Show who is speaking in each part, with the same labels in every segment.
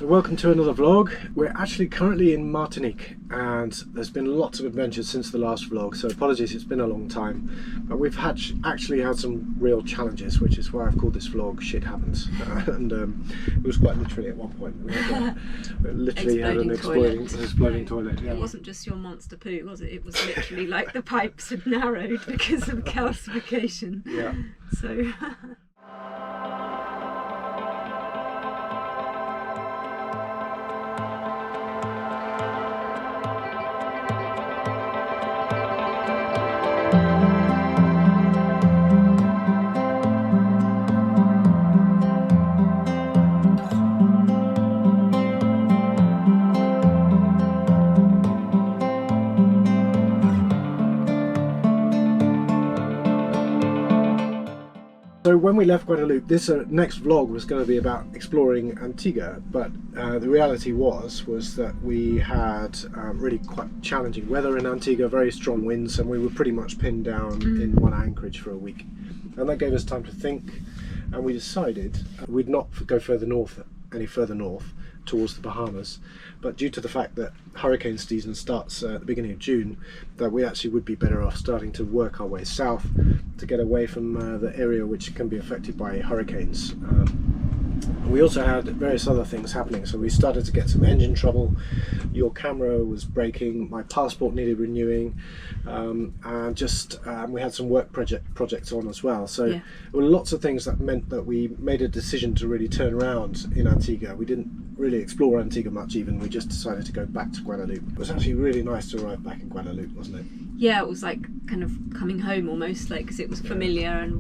Speaker 1: So welcome to another vlog. We're actually currently in Martinique and there's been lots of adventures since the last vlog, so apologies, it's been a long time. But we've actually had some real challenges, which is why I've called this vlog Shit Happens. And it was quite literally at one point. We literally had an exploding toilet. Yeah.
Speaker 2: It wasn't just your monster poo, was it? It was literally like the pipes had narrowed because of calcification.
Speaker 1: Yeah.
Speaker 2: So...
Speaker 1: So when we left Guadeloupe, this next vlog was going to be about exploring Antigua, but the reality was that we had really quite challenging weather in Antigua, very strong winds, and we were pretty much pinned down in one anchorage for a week. And that gave us time to think, and we decided we'd not go any further north towards the Bahamas, but due to the fact that hurricane season starts at the beginning of June, that we actually would be better off starting to work our way south to get away from the area which can be affected by hurricanes. We also had various other things happening, so we started to get some engine trouble. Your camera was breaking, my passport needed renewing, and just we had some work projects on as well. So there were lots of things that meant that we made a decision to really turn around in Antigua. We didn't really explore Antigua much even, we just decided to go back to Guadeloupe. It was actually really nice to arrive back in Guadeloupe, wasn't it?
Speaker 2: Yeah, it was like kind of coming home almost, like, because it was familiar, and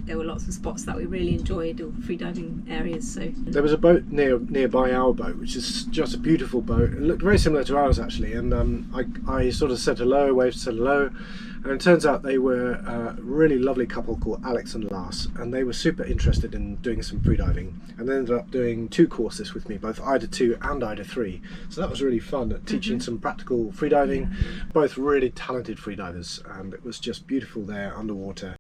Speaker 2: there were lots of spots that we really enjoyed, or freediving areas. So
Speaker 1: there was a boat nearby our boat, which is just a beautiful boat. It looked very similar to ours actually, and I sort of said hello, waved, said hello, and it turns out they were a really lovely couple called Alex and Lars, and they were super interested in doing some freediving, and they ended up doing 2 courses with me, both IDA 2 and IDA 3. So that was really fun, at teaching some practical freediving. Both really talented freedivers, and it was just beautiful there underwater.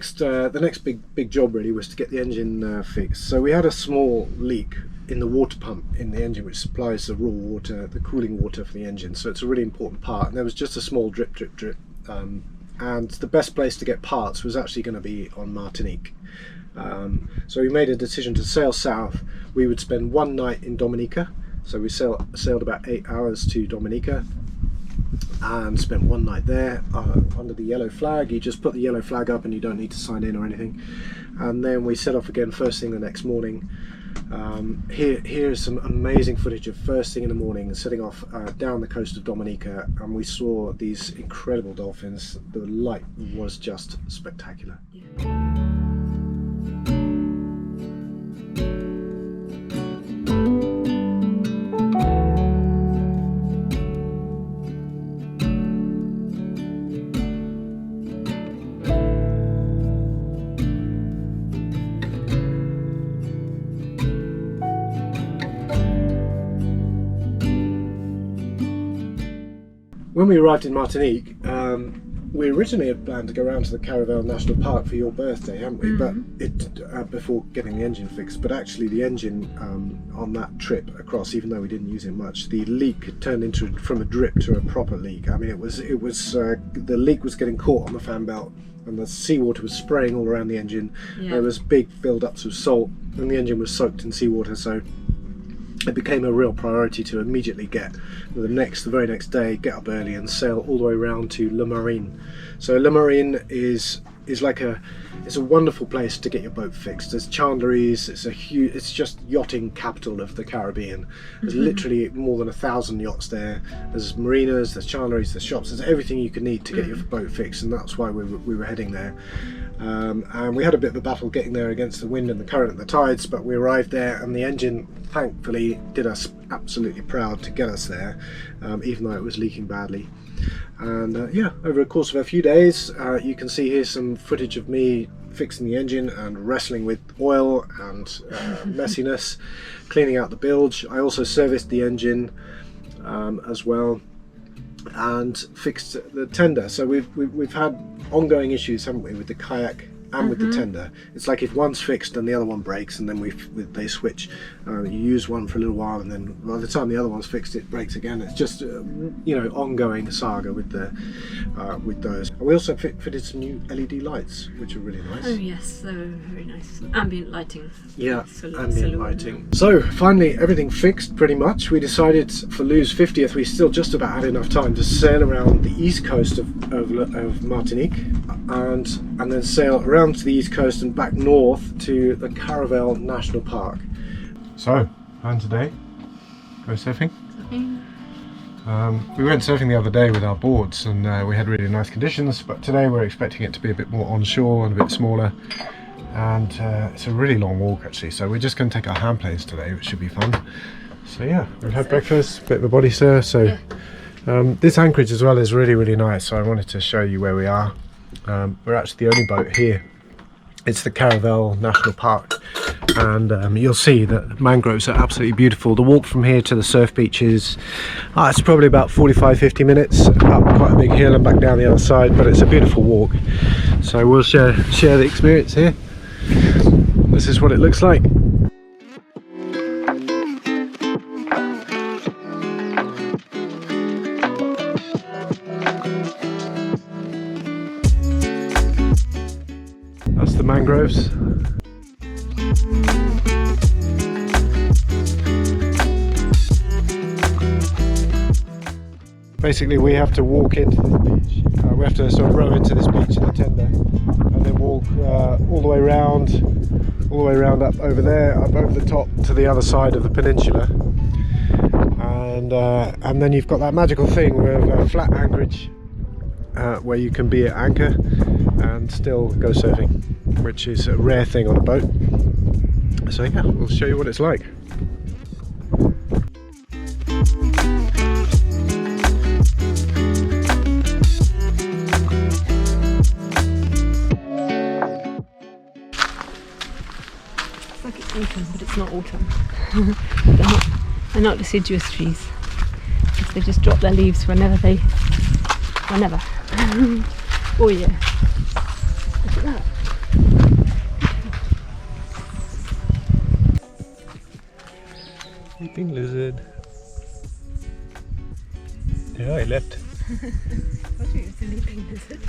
Speaker 1: So the next big job really was to get the engine fixed. So we had a small leak in the water pump in the engine, which supplies the raw water, the cooling water for the engine. So it's a really important part. And there was just a small drip. And the best place to get parts was actually going to be on Martinique. So we made a decision to sail south. We would spend one night in Dominica. So we sailed about 8 hours to Dominica and spent one night there under the yellow flag. You just put the yellow flag up and you don't need to sign in or anything. And then we set off again first thing the next morning. Here's some amazing footage of first thing in the morning, setting off down the coast of Dominica, and we saw these incredible dolphins. The light was just spectacular. When we arrived in Martinique, we originally had planned to go around to the Caravel National Park for your birthday, hadn't we? But it before getting the engine fixed. But actually, the engine on that trip across, even though we didn't use it much, the leak had turned into from a drip to a proper leak. I mean, it was the leak was getting caught on the fan belt, and the seawater was spraying all around the engine. Yeah. There was big build-ups of salt, and the engine was soaked in seawater. So it became a real priority to immediately get the very next day, get up early and sail all the way around to Le Marin. So Le Marin is it's a wonderful place to get your boat fixed. There's chandleries. It's just yachting capital of the Caribbean. There's literally more than 1,000 yachts there. There's marinas, there's chandleries, there's shops. There's everything you can need to get your boat fixed, and that's why we were heading there. And we had a bit of a battle getting there against the wind and the current and the tides, but we arrived there, and the engine thankfully did us absolutely proud to get us there, even though it was leaking badly. And yeah, over the course of a few days, you can see here some footage of me fixing the engine and wrestling with oil and messiness, cleaning out the bilge. I also serviced the engine as well, and fixed the tender. So we've had ongoing issues, haven't we, with the kayak and with the tender. It's like if one's fixed and the other one breaks, and then they switch. You use one for a little while, and then by the time the other one's fixed, it breaks again. It's just ongoing saga with those. And we also fitted some new LED lights, which are really nice.
Speaker 2: Oh yes, they were very nice. Ambient lighting.
Speaker 1: Yeah, ambient lighting. So finally, everything fixed pretty much. We decided for Lou's 50th, we still just about had enough time to sail around the east coast of Martinique, and then sail around to the east coast and back north to the Caravel National Park. So, and today, go surfing. We went surfing the other day with our boards, and we had really nice conditions, but today we're expecting it to be a bit more onshore and a bit smaller, and it's a really long walk actually, so we're just going to take our hand planes today, which should be fun. So yeah, we've had breakfast, a bit of a body surf. So this anchorage as well is really, really nice, so I wanted to show you where we are. We're actually the only boat here. It's the Caravel National Park, and you'll see that mangroves are absolutely beautiful. The walk from here to the surf beaches, it's probably about 45-50 minutes up quite a big hill and back down the other side, but it's a beautiful walk. So we'll share the experience here. This is what it looks like. That's the mangroves. Basically, we have to walk into this beach. We have to sort of row into this beach in the tender, and then walk all the way around up over there, up over the top to the other side of the peninsula. And then you've got that magical thing with a flat anchorage where you can be at anchor and still go surfing, which is a rare thing on a boat. So yeah, we'll show you what it's like.
Speaker 2: It's like it's autumn, but it's not autumn. they're not deciduous trees. They just drop their leaves whenever. Oh yeah. Look at that.
Speaker 3: Sleeping lizard. Yeah, he left.
Speaker 2: What are you sleeping lizard?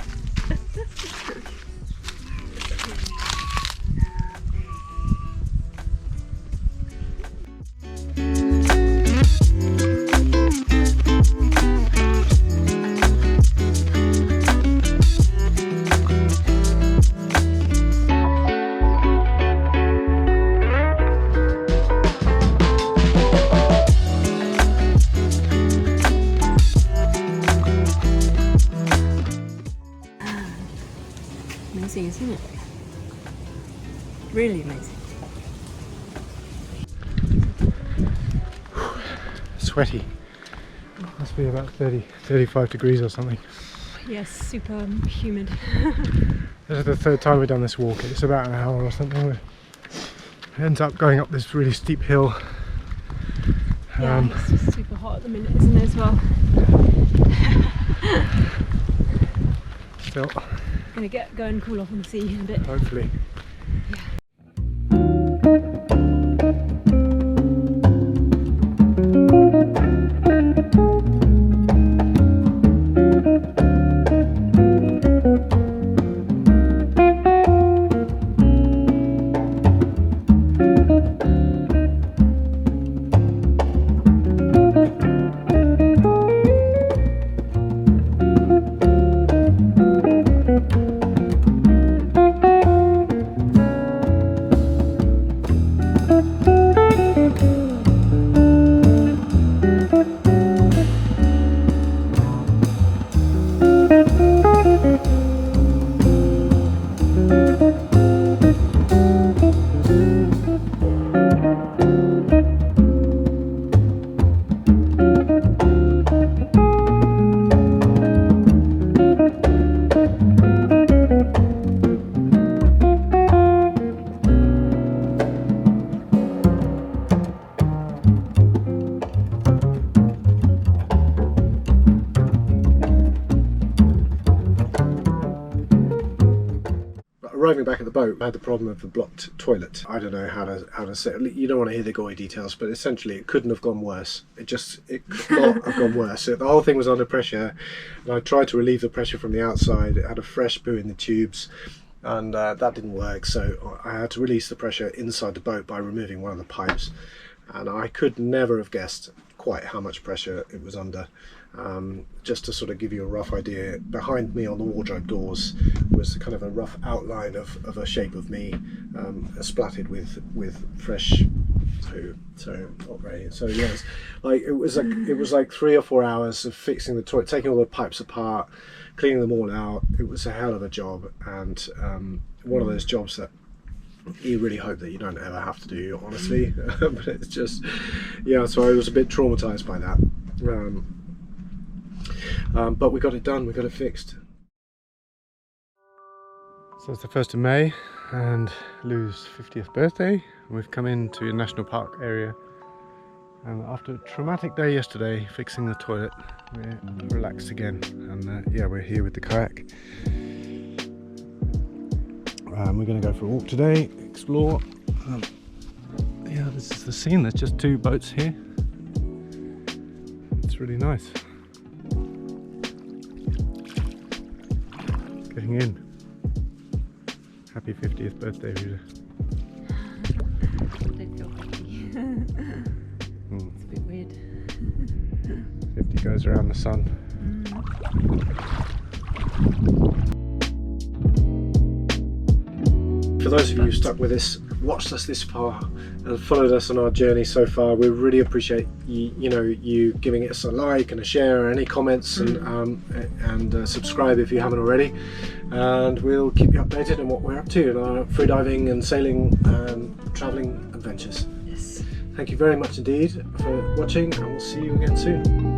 Speaker 2: Amazing, isn't it? Really amazing.
Speaker 3: Sweaty. Must be about 35 degrees or something.
Speaker 2: Yes, super humid.
Speaker 3: This is the third time we've done this walk. It's about an hour or something. It ends up going up this really steep hill.
Speaker 2: Yeah, it's just super hot at the minute, isn't it, as well?
Speaker 3: Still,
Speaker 2: Gonna go and cool off and see in a bit.
Speaker 3: hopefully.
Speaker 1: Arriving back at the boat, I had the problem of the blocked toilet. I don't know how to say it. You don't want to hear the gory details, but essentially it couldn't have gone worse. It could not have gone worse. The whole thing was under pressure, and I tried to relieve the pressure from the outside. It had a fresh poo in the tubes, and that didn't work. So I had to release the pressure inside the boat by removing one of the pipes, and I could never have guessed quite how much pressure it was under. Just to sort of give you a rough idea, behind me on the wardrobe doors was kind of a rough outline of a shape of me, splattered with fresh poo. So not very. So yes, it was like 3 or 4 hours of fixing the toilet, taking all the pipes apart, cleaning them all out. It was a hell of a job, and one of those jobs that you really hope that you don't ever have to do, honestly. But it's just, yeah. So I was a bit traumatized by that. But we got it done, we got it fixed.
Speaker 3: So it's the 1st of May and Lou's 50th birthday. We've come into a national park area, and after a traumatic day yesterday fixing the toilet, we're relaxed again, and yeah, we're here with the kayak. We're going to go for a walk today, explore. Yeah, this is the scene. There's just 2 boats here. It's really nice. Getting in. Happy 50th birthday, Rita.
Speaker 2: I don't feel happy. It's a bit weird.
Speaker 3: 50 goes around the sun.
Speaker 1: For those of you who stuck with us, watched us this far and followed us on our journey so far, we really appreciate you giving us a like and a share, any comments, and subscribe if you haven't already, and we'll keep you updated on what we're up to in our freediving and sailing and travelling adventures.
Speaker 2: Yes.
Speaker 1: Thank you very much indeed for watching, and we'll see you again soon.